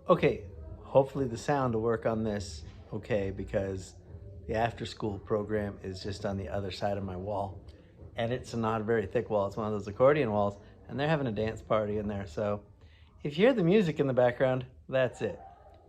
Okay, hopefully the sound will work on this okay, because the after school program is just on the other side of my wall. And it's not a very thick wall, it's one of those accordion walls, and they're having a dance party in there. So if you hear the music in the background, that's it.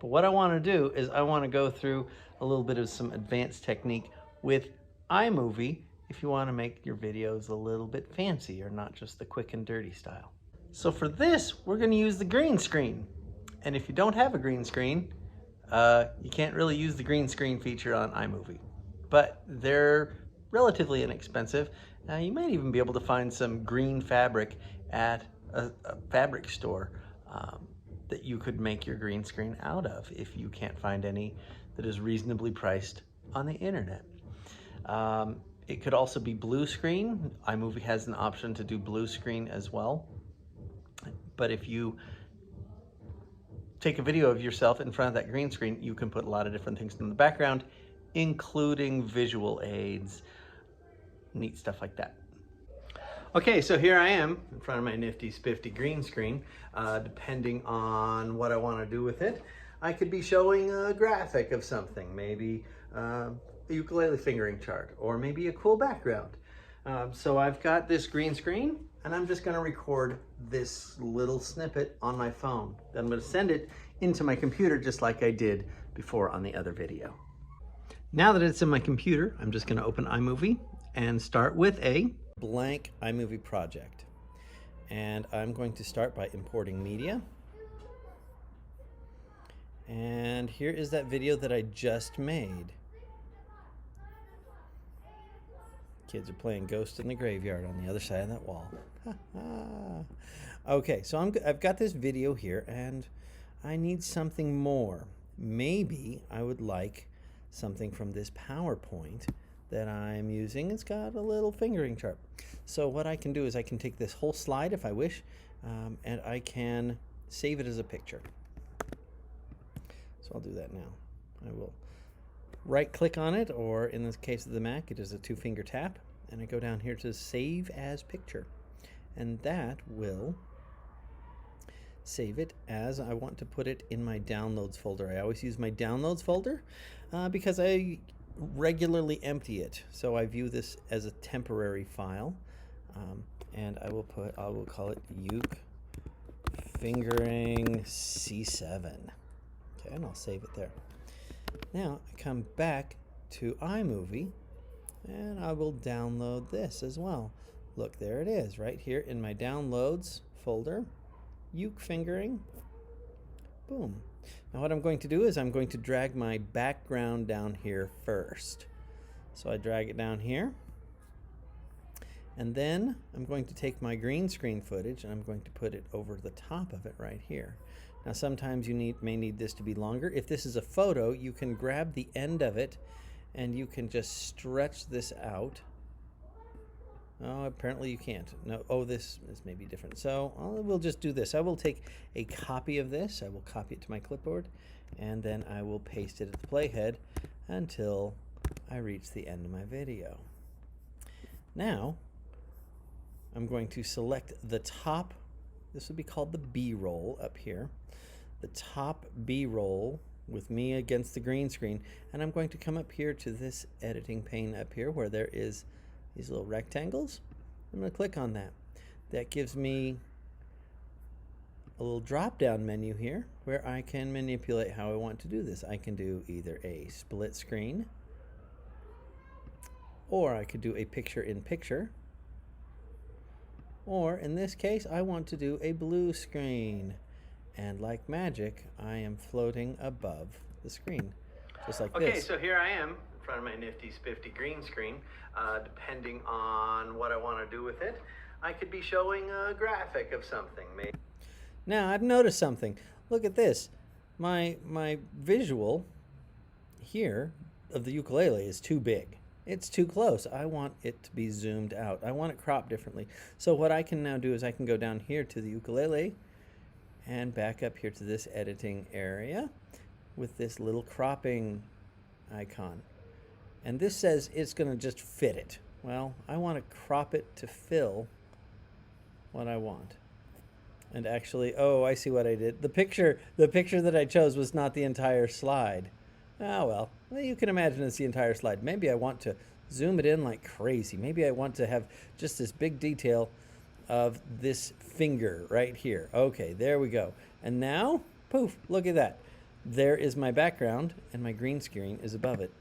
But what I want to do is I want to go through a little bit of some advanced technique with iMovie if you want to make your videos a little bit fancy or not just the quick and dirty style. So for this, we're going to use the green screen. And if you don't have a green screen, you can't really use the green screen feature on iMovie. But they're relatively inexpensive. You might even be able to find some green fabric at a fabric store that you could make your green screen out of if you can't find any that is reasonably priced on the internet. It could also be blue screen. iMovie has an option to do blue screen as well. But if you take a video of yourself in front of that green screen, you can put a lot of different things in the background, including visual aids, neat stuff like that. Okay, so here I am in front of my nifty spiffy green screen. Depending on what I want to do with it, I could be showing a graphic of something, maybe a ukulele fingering chart, or maybe a cool background. So I've got this green screen, and I'm just going to record this little snippet on my phone. Then I'm going to send it into my computer just like I did before on the other video. Now that it's in my computer, I'm just going to open iMovie and start with a blank iMovie project. And I'm going to start by importing media. And here is that video that I just made. Kids are playing Ghost in the Graveyard on the other side of that wall. Okay, so I've got this video here, and I need something more. Maybe I would like something from this PowerPoint that I'm using. It's got a little fingering chart. So what I can do is I can take this whole slide if I wish, and I can save it as a picture. So I'll do that now. I will right click on it, or in this case of the Mac, it is a 2-finger tap, and I go down here to save as picture. And that will save it as I want to put it in my downloads folder. I always use my downloads folder because I regularly empty it. So I view this as a temporary file. And I will call it uke fingering C7. Okay, and I'll save it there. Now I come back to iMovie and I will download this as well. Look, there it is right here in my downloads folder, uke fingering. Boom. Now what I'm going to do is I'm going to drag my background down here first. So I drag it down here. And then I'm going to take my green screen footage and I'm going to put it over the top of it right here. Now sometimes you may need this to be longer. If this is a photo, you can grab the end of it and you can just stretch this out. Oh, apparently you can't. No, oh, this may be different. So we'll just do this. I will take a copy of this. I will copy it to my clipboard, and then I will paste it at the playhead until I reach the end of my video. Now, I'm going to select the top. This would be called the B-roll up here. The top B-roll with me against the green screen, and I'm going to come up here to this editing pane up here where there is these little rectangles. I'm going to click on that. That gives me a little drop-down menu here where I can manipulate how I want to do this. I can do either a split screen, or I could do a picture-in-picture, or in this case I want to do a blue screen. And like magic, I am floating above the screen, just like this. Okay, so here I am in front of my nifty spiffy green screen. Depending on what I want to do with it, I could be showing a graphic of something. Maybe. Now I've noticed something. Look at this. My visual here of the ukulele is too big. It's too close. I want it to be zoomed out. I want it cropped differently. So what I can now do is I can go down here to the ukulele and back up here to this editing area with this little cropping icon. And this says it's going to just fit it. Well, I want to crop it to fill what I want. And actually, oh, I see what I did. The picture that I chose was not the entire slide. Ah, well, you can imagine it's the entire slide. Maybe I want to zoom it in like crazy. Maybe I want to have just this big detail of this finger right here. Okay, there we go. And now, poof, look at that. There is my background, and my green screen is above it.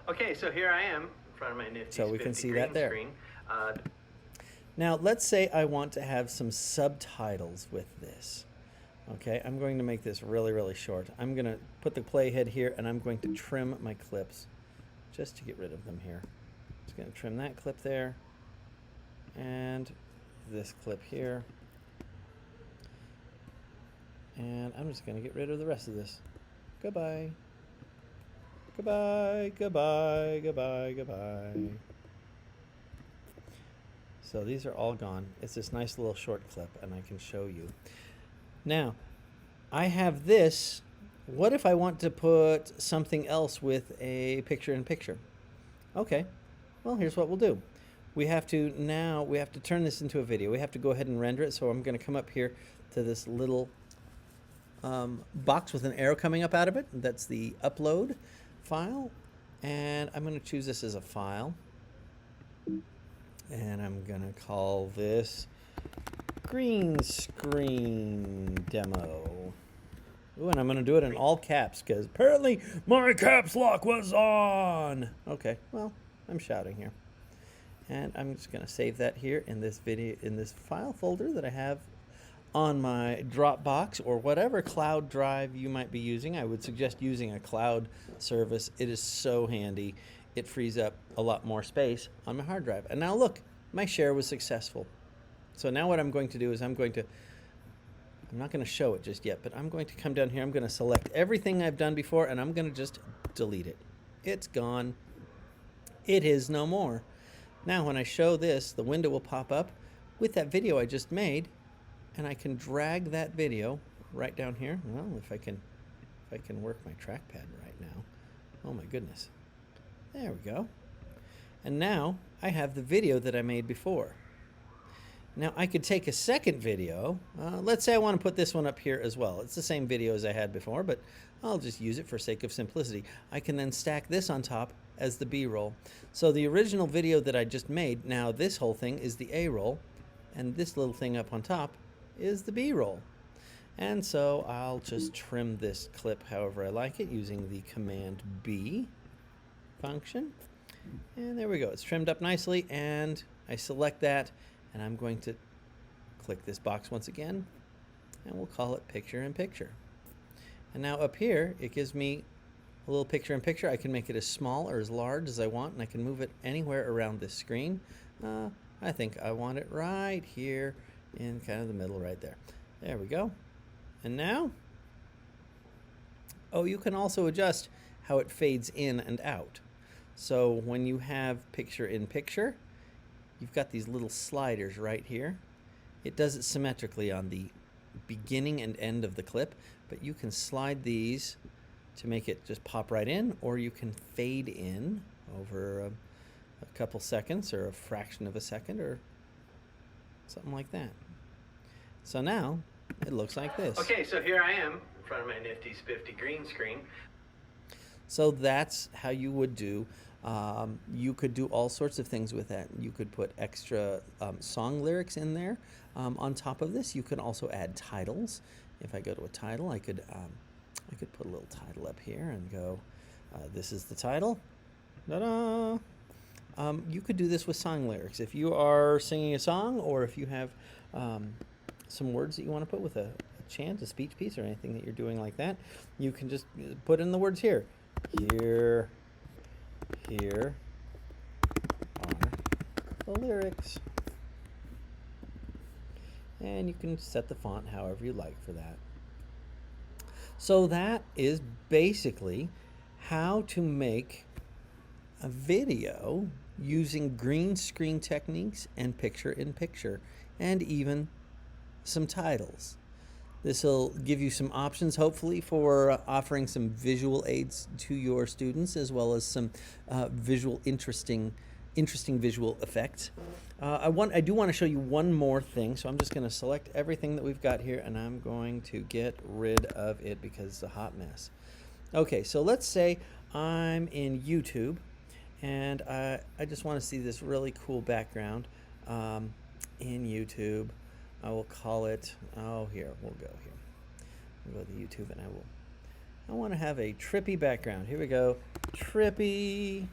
Okay, so here I am in front of my nifty So we can see that there. Screen. Now, let's say I want to have some subtitles with this. Okay, I'm going to make this really, really short. I'm going to put the playhead here, and I'm going to trim my clips just to get rid of them here. Just going to trim that clip there, and this clip here. And I'm just going to get rid of the rest of this. Goodbye. Goodbye, goodbye, goodbye, goodbye. So these are all gone. It's this nice little short clip, and I can show you. Now, I have this. What if I want to put something else with a picture-in-picture? Okay, well, here's what we'll do. We have to turn this into a video. We have to go ahead and render it, so I'm going to come up here to this little box with an arrow coming up out of it. That's the upload file, and I'm going to choose this as a file. And I'm going to call this green screen demo. Ooh, and I'm going to do it in all caps because apparently my caps lock was on. Okay, well, I'm shouting here. And I'm just going to save that here in this video, in this file folder that I have on my Dropbox or whatever cloud drive you might be using. I would suggest using a cloud service. It is so handy. It frees up a lot more space on my hard drive. And now look, my share was successful. So now what I'm going to do is I'm not going to show it just yet, but I'm going to come down here. I'm going to select everything I've done before, and I'm going to just delete it. It's gone. It is no more. Now when I show this, the window will pop up with that video I just made, and I can drag that video right down here. Well, if I can work my trackpad right now. Oh my goodness. There we go. And now I have the video that I made before. Now I could take a second video. Let's say I want to put this one up here as well. It's the same video as I had before, but I'll just use it for sake of simplicity. I can then stack this on top as the B-roll. So the original video that I just made, now this whole thing is the A-roll, and this little thing up on top is the B-roll. And so I'll just trim this clip however I like it using the Command B function. And there we go. It's trimmed up nicely, and I select that, and I'm going to click this box once again, and we'll call it picture-in-picture. And now up here, it gives me a little picture-in-picture. I can make it as small or as large as I want, and I can move it anywhere around this screen. I think I want it right here in kind of the middle right there. There we go. And now, oh, you can also adjust how it fades in and out. So when you have picture-in-picture, you've got these little sliders right here. It does it symmetrically on the beginning and end of the clip, but you can slide these to make it just pop right in, or you can fade in over a couple seconds or a fraction of a second or something like that. So now it looks like this. Okay, so here I am in front of my nifty spiffy green screen. So that's how you would do. You could do all sorts of things with that. You could put extra song lyrics in there. On top of this, you can also add titles. If I go to a title, I could put a little title up here and go, this is the title. Ta-da! You could do this with song lyrics. If you are singing a song, or if you have some words that you want to put with a chant, a speech piece, or anything that you're doing like that, you can just put in the words here. Here are the lyrics. And you can set the font however you like for that. So that is basically how to make a video using green screen techniques and picture-in-picture, and even some titles. This will give you some options, hopefully, for offering some visual aids to your students, as well as some visual interesting interesting visual effects. I do want to show you one more thing, so I'm just going to select everything that we've got here, and I'm going to get rid of it because it's a hot mess. Okay, so let's say I'm in YouTube, and I just want to see this really cool background in YouTube. I will call it, here, we'll go here. We'll go to YouTube, and I want to have a trippy background. Here we go, trippy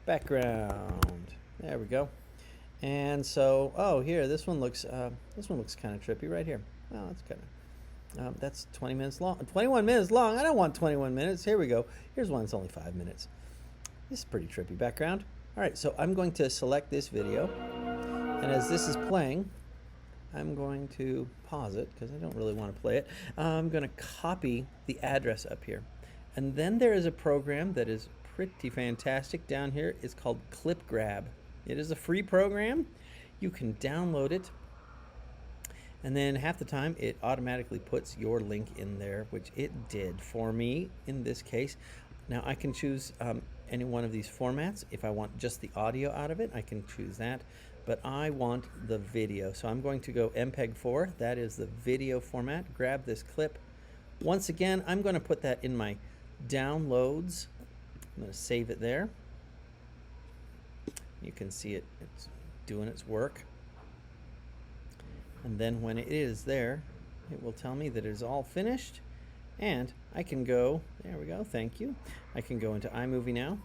background. There we go. And so, here, this one looks kind of trippy right here. Well, that's kind of, that's 20 minutes long, 21 minutes long. I don't want 21 minutes. Here we go. Here's one that's only 5 minutes. This is pretty trippy background. All right, so I'm going to select this video, and as this is playing, I'm going to pause it because I don't really want to play it. I'm going to copy the address up here. And then there is a program that is pretty fantastic down here. It's called Clip Grab. It is a free program. You can download it, and then half the time it automatically puts your link in there, which it did for me in this case. Now I can choose any one of these formats. If I want just the audio out of it, I can choose that, but I want the video. So I'm going to go MPEG-4. That is the video format. Grab this clip. Once again, I'm going to put that in my downloads. I'm going to save it there. You can see it's doing its work. And then when it is there, it will tell me that it is all finished. And I can go, there we go, thank you. I can go into iMovie now,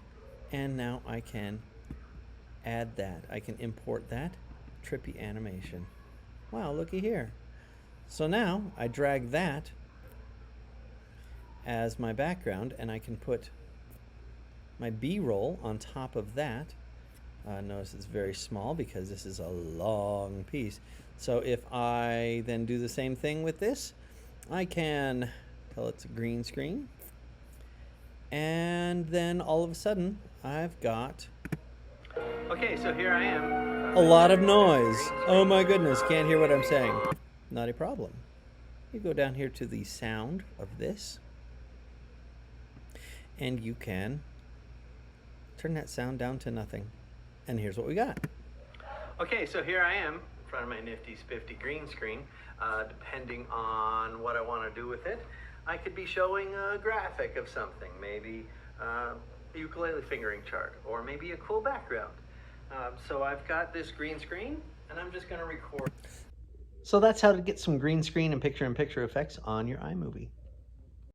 and now I can add that. I can import that trippy animation. Wow, looky here. So now I drag that as my background, and I can put my B-roll on top of that. Notice it's very small because this is a long piece. So if I then do the same thing with this, I can tell it's a green screen, and then all of a sudden I've got, okay, so here I am, a lot of noise. Oh my goodness, can't hear what I'm saying. Not a problem. You go down here to the sound of this, and you can turn that sound down to nothing. And here's what we got. Okay, so here I am in front of my nifty spiffy green screen. Depending on what I want to do with it, I could be showing a graphic of something, maybe a ukulele fingering chart, or maybe a cool background. So I've got this green screen, and I'm just going to record. So that's how to get some green screen and picture-in-picture effects on your iMovie.